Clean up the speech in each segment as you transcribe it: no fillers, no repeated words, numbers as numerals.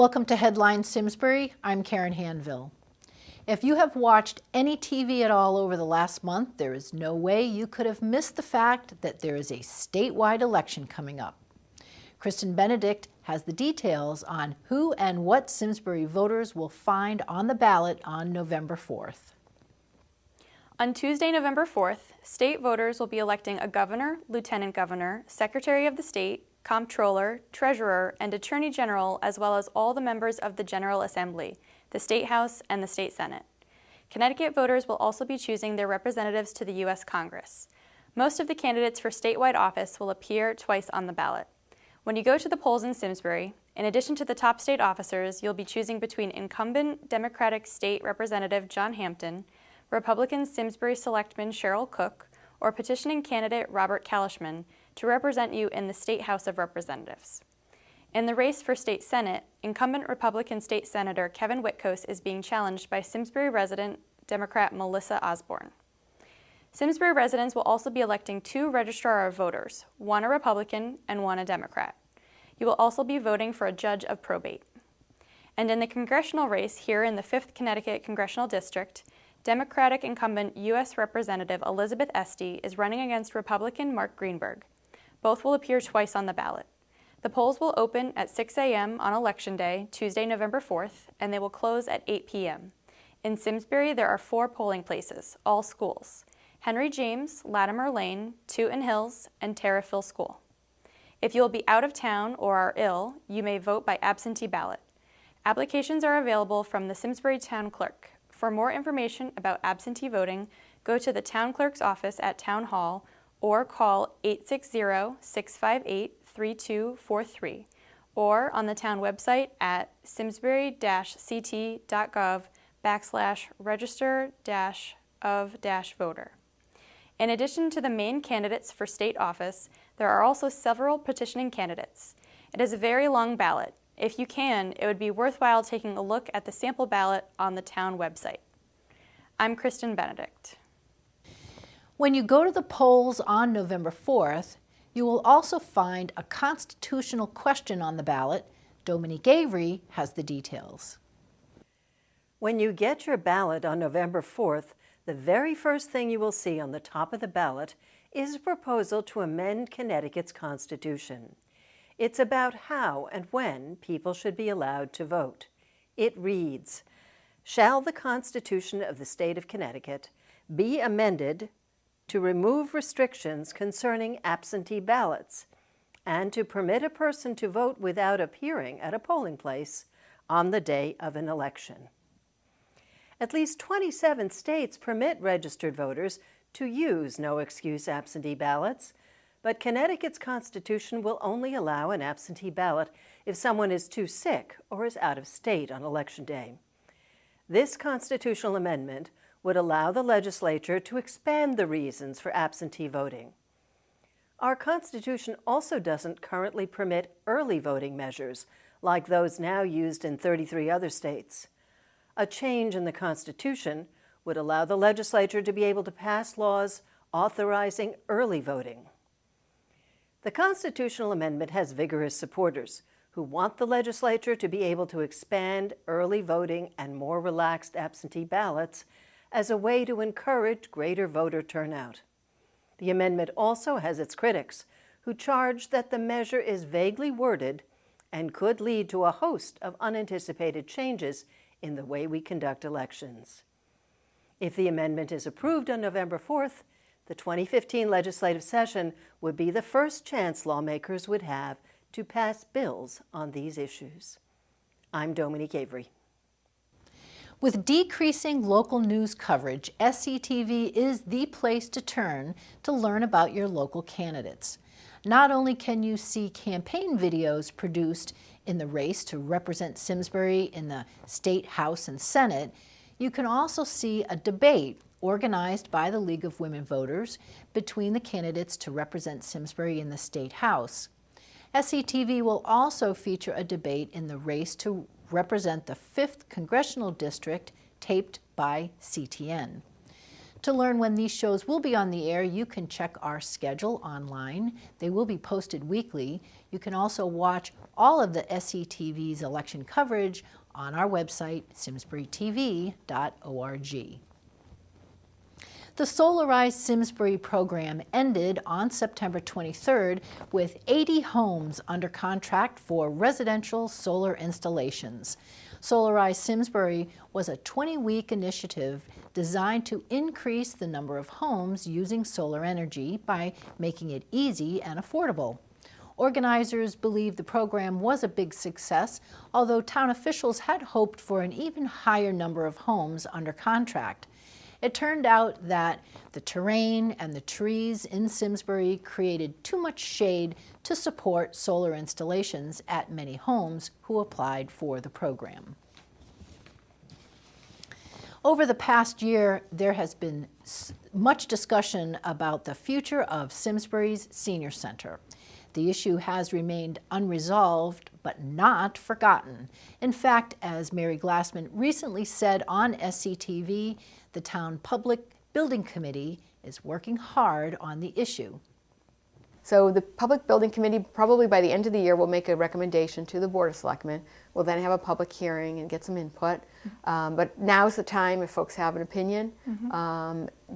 Welcome to Headline Simsbury. I'm Karen Handville. If you have watched any TV at all over the last month, there is no way you could have missed the fact that there is a statewide election coming up. Kristen Benedict has the details on who and what Simsbury voters will find on the ballot on November 4th. On Tuesday, November 4th, state voters will be electing a governor, lieutenant governor, secretary of the state, comptroller, treasurer, and attorney general, as well as all the members of the General Assembly, the State House, and the State Senate. Connecticut voters will also be choosing their representatives to the U.S. Congress. Most of the candidates for statewide office will appear twice on the ballot. When you go to the polls in Simsbury, in addition to the top state officers, you'll be choosing between incumbent Democratic State Representative John Hampton, Republican Simsbury Selectman Cheryl Cook, or petitioning candidate Robert Kalishman to represent you in the State House of Representatives. In the race for State Senate, incumbent Republican State Senator Kevin Whitkos is being challenged by Simsbury resident Democrat Melissa Osborne. Simsbury residents will also be electing 2 registrar of voters, one a Republican and one a Democrat. You will also be voting for a judge of probate. And in the congressional race here in the 5th Connecticut Congressional District, Democratic incumbent U.S. Representative Elizabeth Esty is running against Republican Mark Greenberg. Both will appear twice on the ballot. The polls will open at 6 a.m. on Election Day, Tuesday, November 4th, and they will close at 8 p.m. In Simsbury, there are 4 polling places, all schools: Henry James, Latimer Lane, Tooten Hills, and Terriffill School. If you will be out of town or are ill, you may vote by absentee ballot. Applications are available from the Simsbury Town Clerk. For more information about absentee voting, go to the Town Clerk's office at Town Hall or call 860-658-3243 or on the town website at simsbury-ct.gov/register-of-voter. In addition to the main candidates for state office, there are also several petitioning candidates. It is a very long ballot. If you can, it would be worthwhile taking a look at the sample ballot on the town website. I'm Kristen Benedict. When you go to the polls on November 4th, you will also find a constitutional question on the ballot. Dominique Avery has the details. When you get your ballot on November 4th, the very first thing you will see on the top of the ballot is a proposal to amend Connecticut's Constitution. It's about how and when people should be allowed to vote. It reads, "Shall the Constitution of the State of Connecticut be amended to remove restrictions concerning absentee ballots and to permit a person to vote without appearing at a polling place on the day of an election?" At least 27 states permit registered voters to use no-excuse absentee ballots, but Connecticut's Constitution will only allow an absentee ballot if someone is too sick or is out of state on Election Day. This constitutional amendment would allow the legislature to expand the reasons for absentee voting. Our Constitution also doesn't currently permit early voting measures like those now used in 33 other states. A change in the Constitution would allow the legislature to be able to pass laws authorizing early voting. The constitutional amendment has vigorous supporters who want the legislature to be able to expand early voting and more relaxed absentee ballots as a way to encourage greater voter turnout. The amendment also has its critics who charge that the measure is vaguely worded and could lead to a host of unanticipated changes in the way we conduct elections. If the amendment is approved on November 4th, the 2015 legislative session would be the first chance lawmakers would have to pass bills on these issues. I'm Dominique Avery. With decreasing local news coverage, SCTV is the place to turn to learn about your local candidates. Not only can you see campaign videos produced in the race to represent Simsbury in the State House and Senate, you can also see a debate organized by the League of Women Voters between the candidates to represent Simsbury in the State House. SCTV will also feature a debate in the race to represent the 5th Congressional District, taped by CTN. To learn when these shows will be on the air, you can check our schedule online. They will be posted weekly. You can also watch all of the SCTV's election coverage on our website, simsburytv.org. The Solarize Simsbury program ended on September 23rd with 80 homes under contract for residential solar installations. Solarize Simsbury was a 20-week initiative designed to increase the number of homes using solar energy by making it easy and affordable. Organizers believe the program was a big success, although town officials had hoped for an even higher number of homes under contract. It turned out that the terrain and the trees in Simsbury created too much shade to support solar installations at many homes who applied for the program. Over the past year, there has been much discussion about the future of Simsbury's Senior Center. The issue has remained unresolved, but not forgotten. In fact, as Mary Glassman recently said on SCTV, the Town Public Building Committee is working hard on the issue. So the Public Building Committee, probably by the end of the year, will make a recommendation to the Board of Selectmen. We'll then have a public hearing and get some input. But now's the time if folks have an opinion.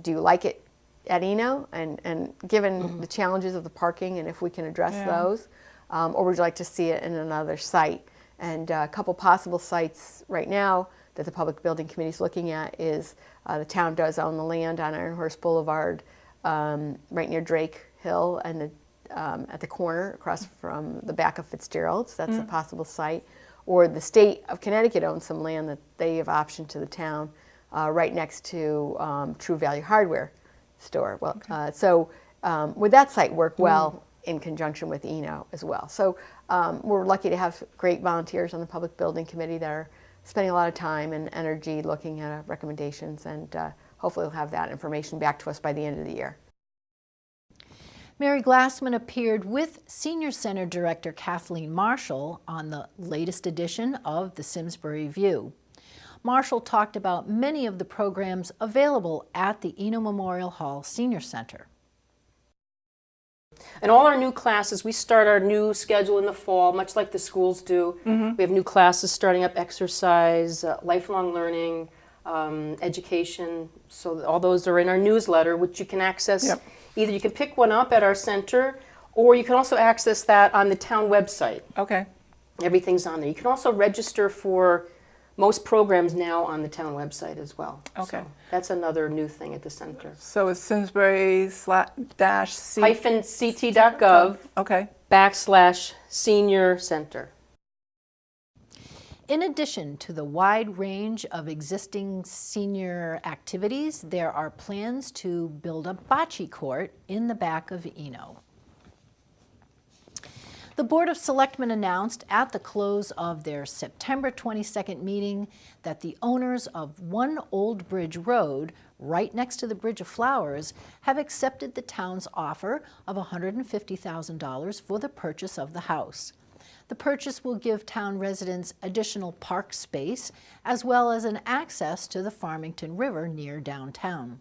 Do you like it at Eno? And given the challenges of the parking and if we can address those, or would you like to see it in another site? And a couple possible sites right now that the Public Building Committee is looking at is the town does own the land on Iron Horse Boulevard, right near Drake Hill, and at the corner across from the back of Fitzgerald's. That's a possible site. Or the state of Connecticut owns some land that they have optioned to the town right next to True Value Hardware store. Well, so would that site work well in conjunction with Eno as well? So we're lucky to have great volunteers on the Public Building Committee that are spending a lot of time and energy looking at recommendations, and hopefully we'll have that information back to us by the end of the year. Mary Glassman appeared with Senior Center Director Kathleen Marshall on the latest edition of the Simsbury View. Marshall talked about many of the programs available at the Eno Memorial Hall Senior Center. And all our new classes, we start our new schedule in the fall, much like the schools do. We have new classes starting up, exercise, lifelong learning, education. So all those are in our newsletter, which you can access. Either you can pick one up at our center, or you can also access that on the town website. Okay. Everything's on there. You can also register for most programs now on the town website as well. Okay. So that's another new thing at the center. So it's Simsbury/C hyphen-ct.gov/senior center. In addition to the wide range of existing senior activities, there are plans to build a bocce court in the back of Eno. The Board of Selectmen announced at the close of their September 22nd meeting that the owners of One Old Bridge Road, right next to the Bridge of Flowers, have accepted the town's offer of $150,000 for the purchase of the house. The purchase will give town residents additional park space as well as an access to the Farmington River near downtown.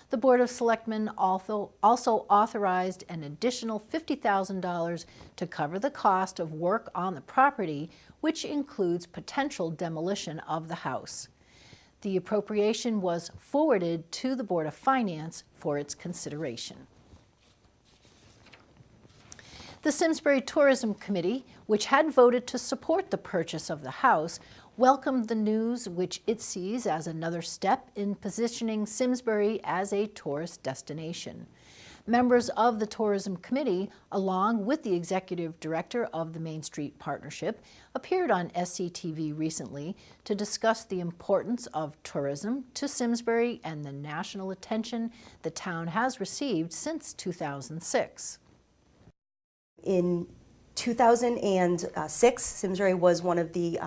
The Board of Selectmen also authorized an additional $50,000 to cover the cost of work on the property, which includes potential demolition of the house. The appropriation was forwarded to the Board of Finance for its consideration. The Simsbury Tourism Committee, which had voted to support the purchase of the house, welcomed the news, which it sees as another step in positioning Simsbury as a tourist destination. Members of the Tourism Committee, along with the Executive Director of the Main Street Partnership, appeared on SCTV recently to discuss the importance of tourism to Simsbury and the national attention the town has received since 2006. In 2006, Simsbury was one of the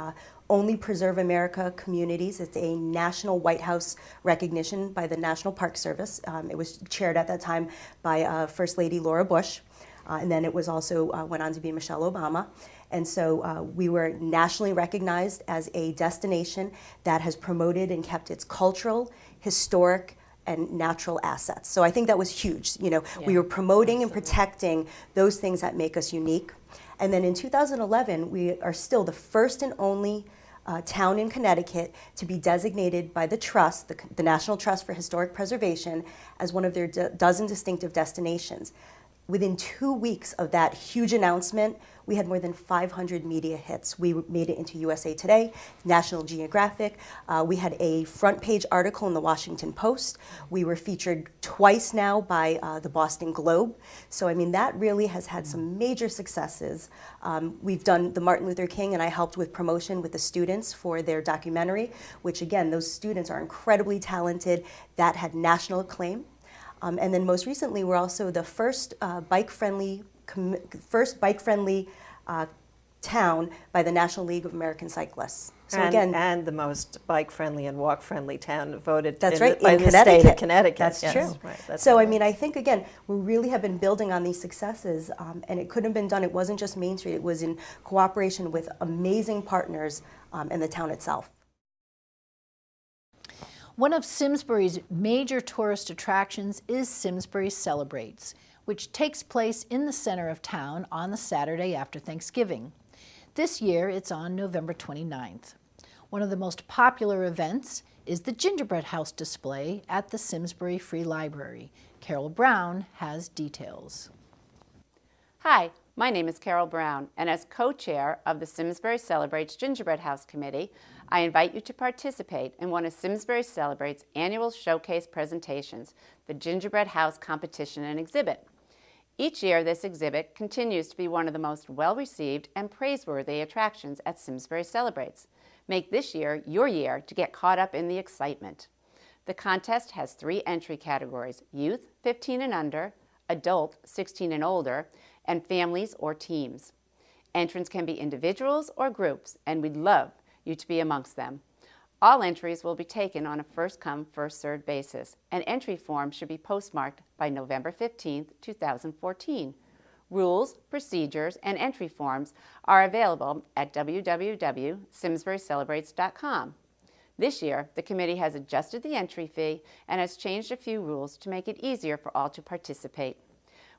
only Preserve America communities. It's a national White House recognition by the National Park Service. It was chaired at that time by First Lady Laura Bush, and then it was also went on to be Michelle Obama. And so we were nationally recognized as a destination that has promoted and kept its cultural, historic, and natural assets. So I think that was huge. You know, we were promoting and protecting those things that make us unique. And then in 2011, we are still the first and only town in Connecticut to be designated by the Trust, the National Trust for Historic Preservation, as one of their dozen distinctive destinations. Within 2 weeks of that huge announcement, we had more than 500 media hits. We made it into USA Today, National Geographic. We had a front page article in the Washington Post. We were featured twice now by the Boston Globe. So, I mean, that really has had some major successes. We've done the Martin Luther King, and I helped with promotion with the students for their documentary, which again, those students are incredibly talented. That had national acclaim. And then most recently, we're also the first bike-friendly town by the National League of American Cyclists. So and the most bike-friendly and walk-friendly town voted that's by in the state of Connecticut. That's true. Right, that's so I mean, I think again, we really have been building on these successes, and it couldn't have been done. It wasn't just Main Street. It was in cooperation with amazing partners in the town itself. One of Simsbury's major tourist attractions is Simsbury Celebrates, which takes place in the center of town on the Saturday after Thanksgiving. This year, it's on November 29th. One of the most popular events is the gingerbread house display at the Simsbury Free Library. Carol Brown has details. Hi, my name is Carol Brown, and as co-chair of the Simsbury Celebrates Gingerbread House Committee, I invite you to participate in one of Simsbury Celebrates' annual showcase presentations, the Gingerbread House Competition and Exhibit. Each year, this exhibit continues to be one of the most well-received and praiseworthy attractions at Simsbury Celebrates. Make this year your year to get caught up in the excitement. The contest has 3 entry categories: youth, 15 and under, adult, 16 and older, and families or teams. Entrants can be individuals or groups, and we'd love you to be amongst them. All entries will be taken on a first-come, first-served basis, and entry forms should be postmarked by November 15, 2014. Rules, procedures, and entry forms are available at www.simsburycelebrates.com. This year, the committee has adjusted the entry fee and has changed a few rules to make it easier for all to participate.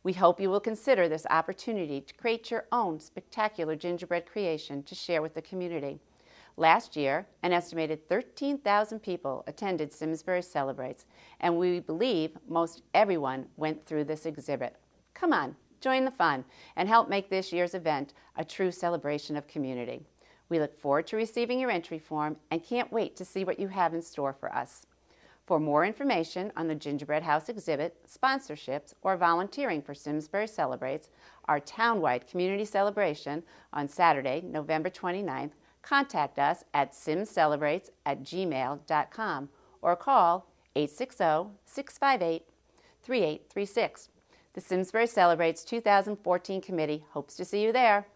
We hope you will consider this opportunity to create your own spectacular gingerbread creation to share with the community. Last year, an estimated 13,000 people attended Simsbury Celebrates, and we believe most everyone went through this exhibit. Come on, join the fun, and help make this year's event a true celebration of community. We look forward to receiving your entry form and can't wait to see what you have in store for us. For more information on the Gingerbread House exhibit, sponsorships, or volunteering for Simsbury Celebrates, our town-wide community celebration on Saturday, November 29th, contact us at simcelebrates@gmail.com or call 860-658-3836. The Simsbury Celebrates 2014 Committee hopes to see you there.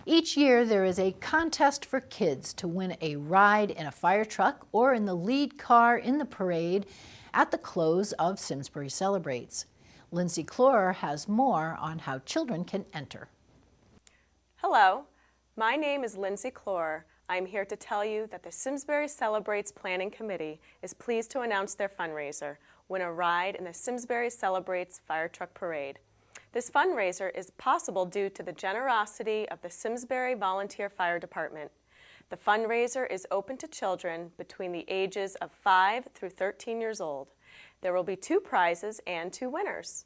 Each year, there is a contest for kids to win a ride in a fire truck or in the lead car in the parade at the close of Simsbury Celebrates. Lindsay Klorer has more on how children can enter. Hello, my name is Lindsay Klorer. I'm here to tell you that the Simsbury Celebrates Planning Committee is pleased to announce their fundraiser, Win a Ride in the Simsbury Celebrates Fire Truck Parade. This fundraiser is possible due to the generosity of the Simsbury Volunteer Fire Department. The fundraiser is open to children between the ages of 5 through 13 years old. There will be 2 prizes and 2 winners.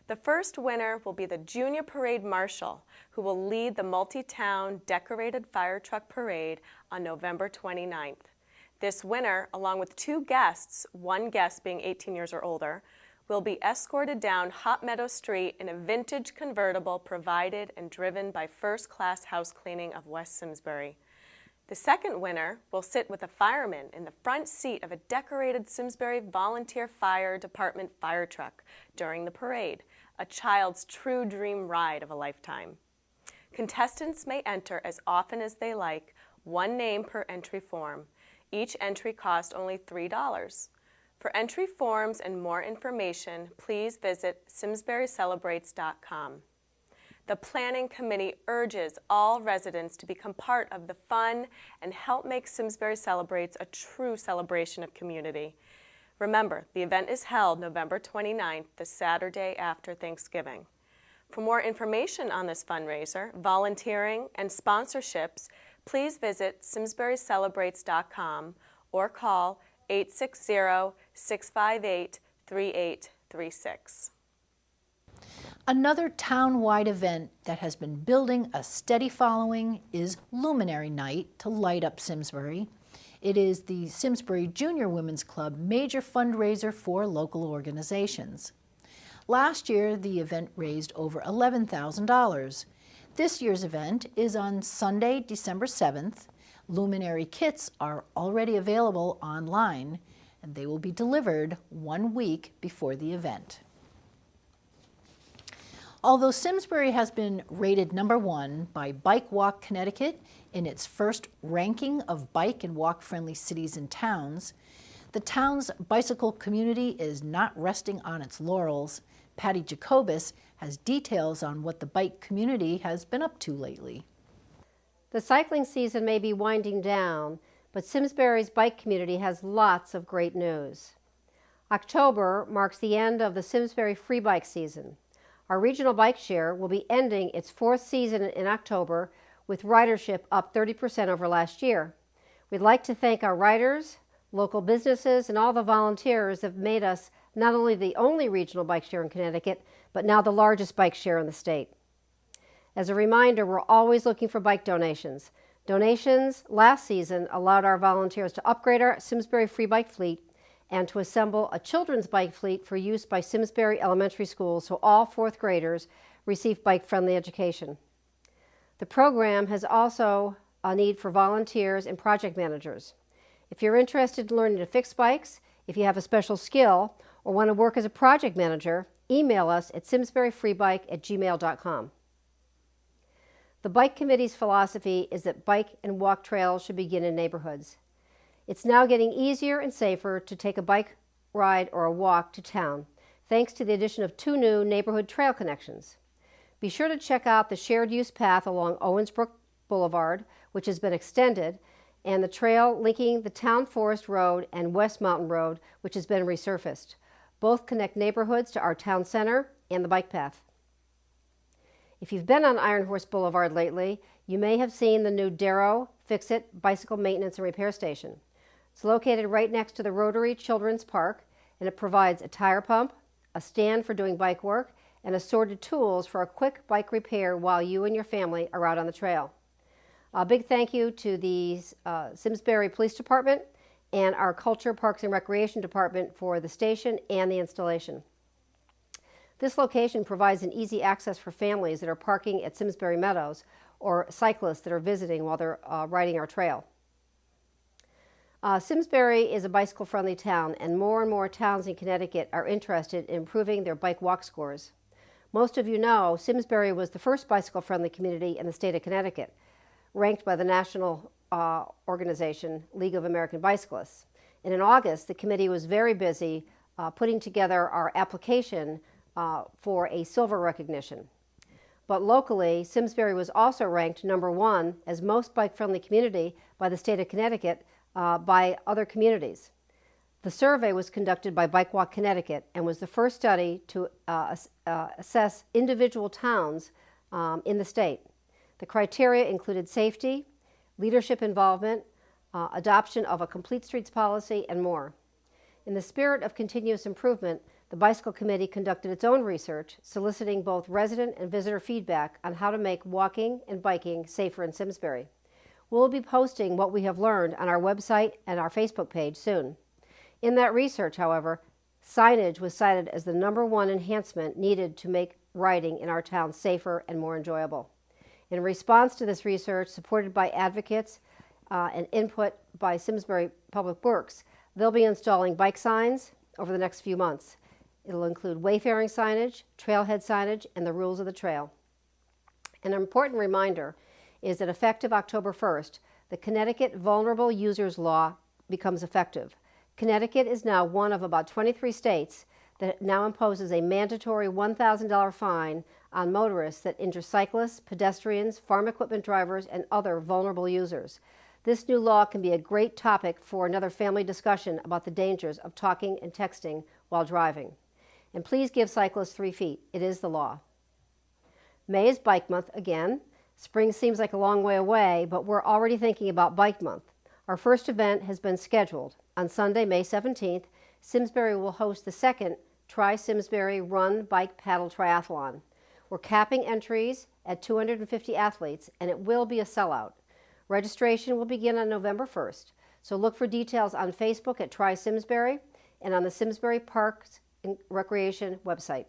The first winner will be the Junior Parade Marshal, who will lead the multi-town decorated fire truck parade on November 29th. This winner, along with 2 guests, one guest being 18 years or older, will be escorted down Hot Meadow Street in a vintage convertible provided and driven by First Class House Cleaning of West Simsbury. The second winner will sit with a fireman in the front seat of a decorated Simsbury Volunteer Fire Department fire truck during the parade, a child's true dream ride of a lifetime. Contestants may enter as often as they like, 1 name per entry form. Each entry costs only $3. For entry forms and more information, please visit simsburycelebrates.com. The Planning Committee urges all residents to become part of the fun and help make Simsbury Celebrates a true celebration of community. Remember, the event is held November 29th, the Saturday after Thanksgiving. For more information on this fundraiser, volunteering, and sponsorships, please visit simsburycelebrates.com or call 860-658-3836. Another town-wide event that has been building a steady following is Luminary Night to light up Simsbury. It is the Simsbury Junior Women's Club major fundraiser for local organizations. Last year, the event raised over $11,000. This year's event is on Sunday, December 7th. Luminary kits are already available online, and they will be delivered 1 week before the event. Although Simsbury has been rated #1 by Bike Walk Connecticut in its first ranking of bike and walk-friendly cities and towns, the town's bicycle community is not resting on its laurels. Patty Jacobus has details on what the bike community has been up to lately. The cycling season may be winding down, but Simsbury's bike community has lots of great news. October marks the end of the Simsbury free bike season. Our regional bike share will be ending its 4th season in October, with ridership up 30% over last year. We'd like to thank our riders, local businesses, and all the volunteers that have made us not only the only regional bike share in Connecticut, but now the largest bike share in the state. As a reminder, we're always looking for bike donations. Donations last season allowed our volunteers to upgrade our Simsbury free bike fleet and to assemble a children's bike fleet for use by Simsbury Elementary School so all 4th graders receive bike-friendly education. The program has also a need for volunteers and project managers. If you're interested in learning to fix bikes, if you have a special skill, or want to work as a project manager, email us at simsburyfreebike@gmail.com. The Bike Committee's philosophy is that bike and walk trails should begin in neighborhoods. It's now getting easier and safer to take a bike ride or a walk to town, thanks to the addition of 2 new neighborhood trail connections. Be sure to check out the shared use path along Owensbrook Boulevard, which has been extended, and the trail linking the Town Forest Road and West Mountain Road, which has been resurfaced. Both connect neighborhoods to our town center and the bike path. If you've been on Iron Horse Boulevard lately, you may have seen the new Darrow Fix-It bicycle maintenance and repair station. It's located right next to the Rotary Children's Park, and it provides a tire pump, a stand for doing bike work, and assorted tools for a quick bike repair while you and your family are out on the trail. A big thank you to the Simsbury Police Department and our Culture, Parks, and Recreation Department for the station and the installation. This location provides an easy access for families that are parking at Simsbury Meadows or cyclists that are visiting while they're riding our trail. Simsbury is a bicycle-friendly town, and more towns in Connecticut are interested in improving their bike walk scores. Most of you know Simsbury was the first bicycle-friendly community in the state of Connecticut, ranked by the national organization League of American Bicyclists. And in August, the committee was very busy putting together our application for a silver recognition. But locally, Simsbury was also ranked #1 as most bike-friendly community by the state of Connecticut by other communities. The survey was conducted by Bike Walk Connecticut and was the first study to assess individual towns in the state. The criteria included safety, leadership involvement, adoption of a complete streets policy, and more. In the spirit of continuous improvement, the Bicycle Committee conducted its own research, soliciting both resident and visitor feedback on how to make walking and biking safer in Simsbury. We'll be posting what we have learned on our website and our Facebook page soon. In that research, however, signage was cited as the #1 enhancement needed to make riding in our town safer and more enjoyable. In response to this research, supported by advocates and input by Simsbury Public Works, they'll be installing bike signs over the next few months. It'll include wayfaring signage, trailhead signage, and the rules of the trail. An important reminder is that effective October 1st, the Connecticut Vulnerable Users Law becomes effective. Connecticut is now one of about 23 states that now imposes a mandatory $1,000 fine on motorists that injure cyclists, pedestrians, farm equipment drivers, and other vulnerable users. This new law can be a great topic for another family discussion about the dangers of talking and texting while driving. And please give cyclists 3 feet. It is the law. May is Bike Month again. Spring seems like a long way away, but we're already thinking about Bike Month. Our first event has been scheduled. On Sunday, May 17th, Simsbury will host the second Try Simsbury Run, Bike, Paddle Triathlon. We're capping entries at 250 athletes, and it will be a sellout. Registration will begin on November 1st, so look for details on Facebook at Try Simsbury and on the Simsbury Parks and Recreation website.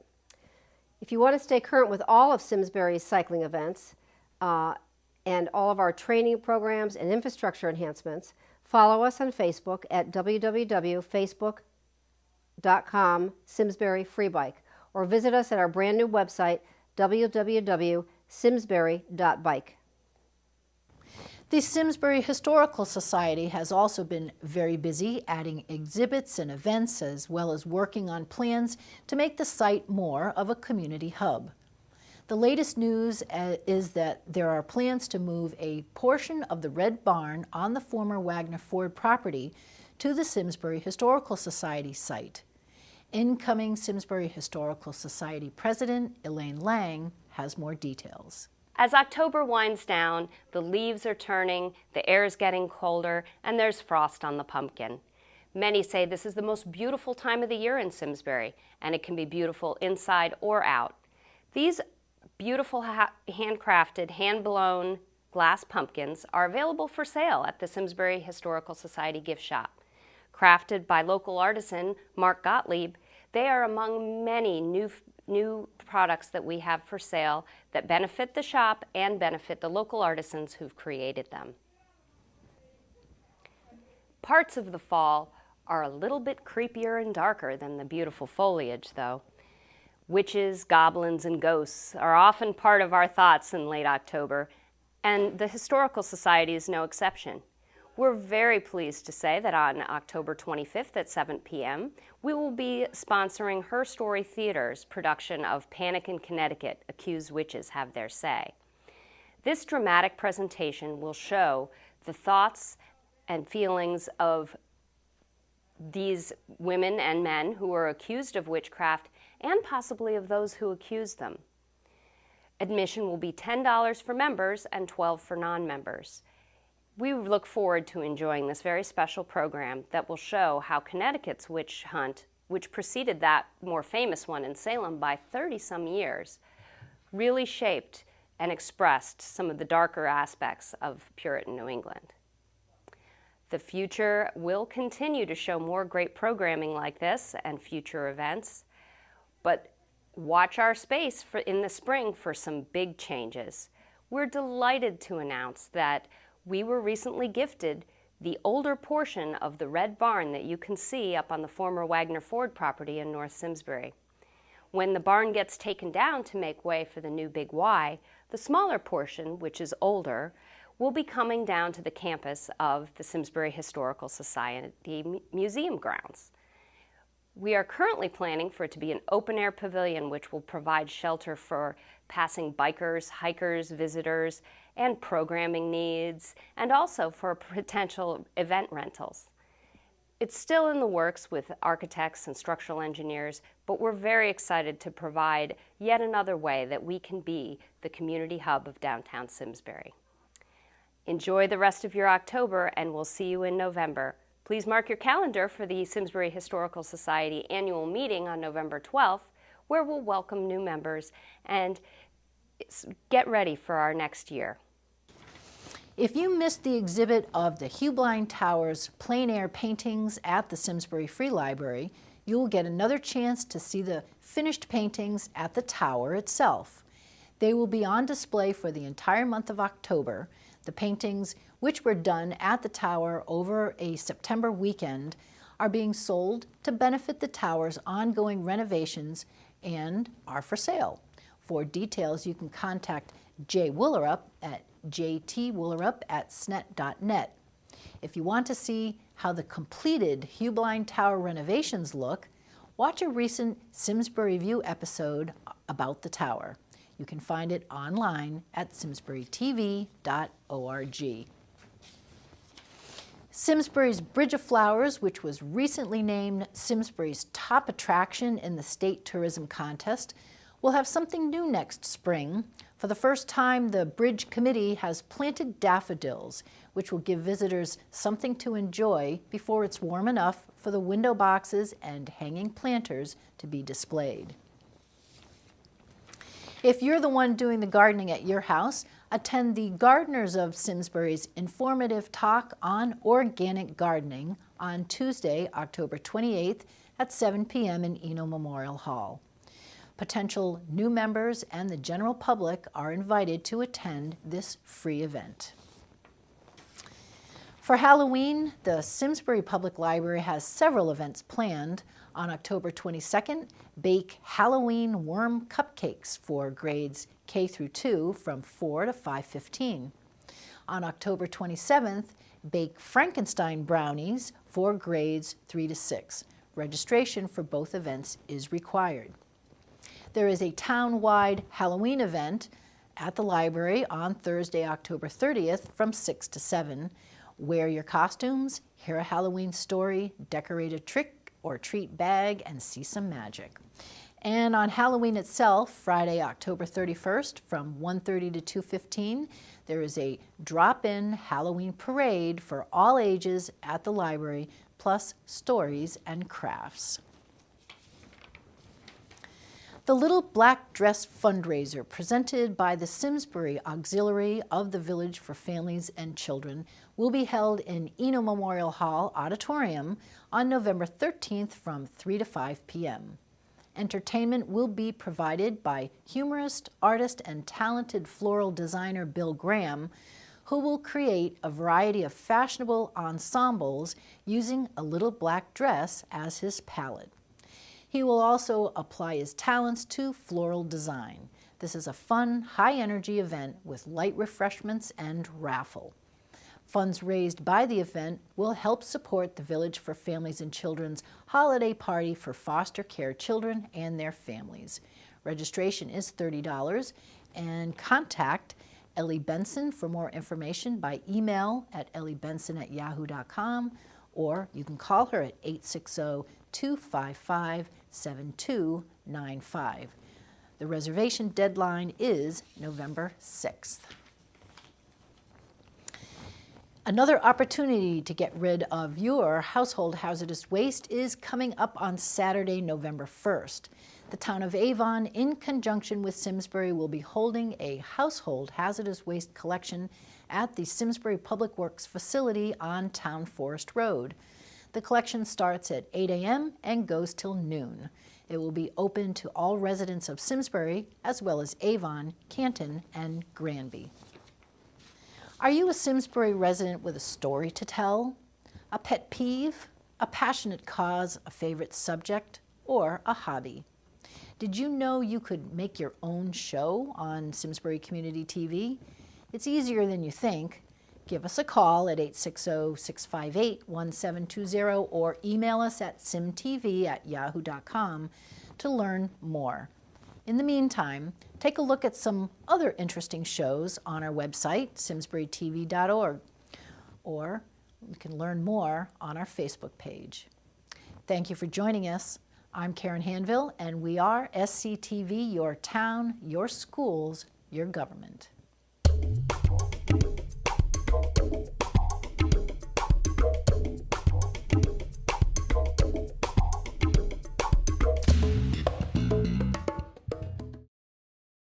If you want to stay current with all of Simsbury's cycling events and all of our training programs and infrastructure enhancements, follow us on Facebook at www.facebook.com/Simsbury Free Bike or visit us at our brand new website www.simsbury.bike. The Simsbury Historical Society has also been very busy adding exhibits and events as well as working on plans to make the site more of a community hub. The latest news is that there are plans to move a portion of the Red Barn on the former Wagner Ford property to the Simsbury Historical Society site. Incoming Simsbury Historical Society President Elaine Lang has more details. As October winds down, the leaves are turning, the air is getting colder, and there's frost on the pumpkin. Many say this is the most beautiful time of the year in Simsbury, and it can be beautiful inside or out. These beautiful handcrafted, hand-blown glass pumpkins are available for sale at the Simsbury Historical Society gift shop. Crafted by local artisan Mark Gottlieb, they are among many new products that we have for sale that benefit the shop and benefit the local artisans who've created them. Parts of the fall are a little bit creepier and darker than the beautiful foliage, though. Witches, goblins, and ghosts are often part of our thoughts in late October, and the Historical Society is no exception. We're very pleased to say that on October 25th at 7 p.m., we will be sponsoring Her Story Theater's production of Panic in Connecticut, Accused Witches Have Their Say. This dramatic presentation will show the thoughts and feelings of these women and men who are accused of witchcraft and possibly of those who accuse them. Admission will be $10 for members and $12 for non-members. We look forward to enjoying this very special program that will show how Connecticut's witch hunt, which preceded that more famous one in Salem by 30-some years, really shaped and expressed some of the darker aspects of Puritan New England. The future will continue to show more great programming like this and future events, but watch our space in the spring for some big changes. We're delighted to announce that we were recently gifted the older portion of the Red Barn that you can see up on the former Wagner Ford property in North Simsbury. When the barn gets taken down to make way for the new Big Y, the smaller portion, which is older, will be coming down to the campus of the Simsbury Historical Society Museum grounds. We are currently planning for it to be an open-air pavilion which will provide shelter for passing bikers, hikers, visitors, and programming needs, and also for potential event rentals. It's still in the works with architects and structural engineers, but we're very excited to provide yet another way that we can be the community hub of downtown Simsbury. Enjoy the rest of your October, and we'll see you in November. Please mark your calendar for the Simsbury Historical Society annual meeting on November 12th, where we'll welcome new members and get ready for our next year. If you missed the exhibit of the Hugh Blind Tower's plein air paintings at the Simsbury Free Library, you will get another chance to see the finished paintings at the tower itself. They will be on display for the entire month of October. The paintings, which were done at the tower over a September weekend, are being sold to benefit the tower's ongoing renovations and are for sale. For details, you can contact Jay Willerup at jtwillerup@snet.net. If you want to see how the completed Hugh Blind Tower renovations look, watch a recent Simsbury View episode about the tower. You can find it online at simsburytv.org. Simsbury's Bridge of Flowers, which was recently named Simsbury's top attraction in the state tourism contest, will have something new next spring. For the first time, the Bridge Committee has planted daffodils, which will give visitors something to enjoy before it's warm enough for the window boxes and hanging planters to be displayed. If you're the one doing the gardening at your house, attend the Gardeners of Simsbury's informative talk on organic gardening on Tuesday, October 28th at 7 p.m. in Eno Memorial Hall. Potential new members and the general public are invited to attend this free event. For Halloween, the Simsbury Public Library has several events planned. On October 22nd, bake Halloween worm cupcakes for grades K through 2 from 4 to 5:15. On October 27th, bake Frankenstein brownies for grades 3 to 6. Registration for both events is required. There is a town-wide Halloween event at the library on Thursday, October 30th from 6 to 7. Wear your costumes, hear a Halloween story, decorate a trick or treat bag, and see some magic. And on Halloween itself, Friday, October 31st from 1:30 to 2:15, there is a drop-in Halloween parade for all ages at the library, plus stories and crafts. The Little Black Dress fundraiser, presented by the Simsbury Auxiliary of the Village for Families and Children, will be held in Eno Memorial Hall Auditorium on November 13th from 3 to 5 p.m. Entertainment will be provided by humorist, artist, and talented floral designer Bill Graham, who will create a variety of fashionable ensembles using a little black dress as his palette. He will also apply his talents to floral design. This is a fun, high-energy event with light refreshments and raffle. Funds raised by the event will help support the Village for Families and Children's holiday party for foster care children and their families. Registration is $30, and contact Ellie Benson for more information by email at elliebenson@yahoo.com, or you can call her at 860-255-7295. The reservation deadline is November 6th. Another opportunity to get rid of your household hazardous waste is coming up on Saturday, November 1st. The town of Avon, in conjunction with Simsbury, will be holding a household hazardous waste collection at the Simsbury Public Works facility on Town Forest Road. The collection starts at 8 a.m. and goes till noon. It will be open to all residents of Simsbury, as well as Avon, Canton, and Granby. Are you a Simsbury resident with a story to tell? A pet peeve? A passionate cause? A favorite subject? Or a hobby? Did you know you could make your own show on Simsbury Community TV? It's easier than you think. Give us a call at 860-658-1720 or email us at simtv@yahoo.com to learn more. In the meantime, take a look at some other interesting shows on our website, simsburytv.org, or you can learn more on our Facebook page. Thank you for joining us. I'm Karen Handville, and we are SCTV, your town, your schools, your government.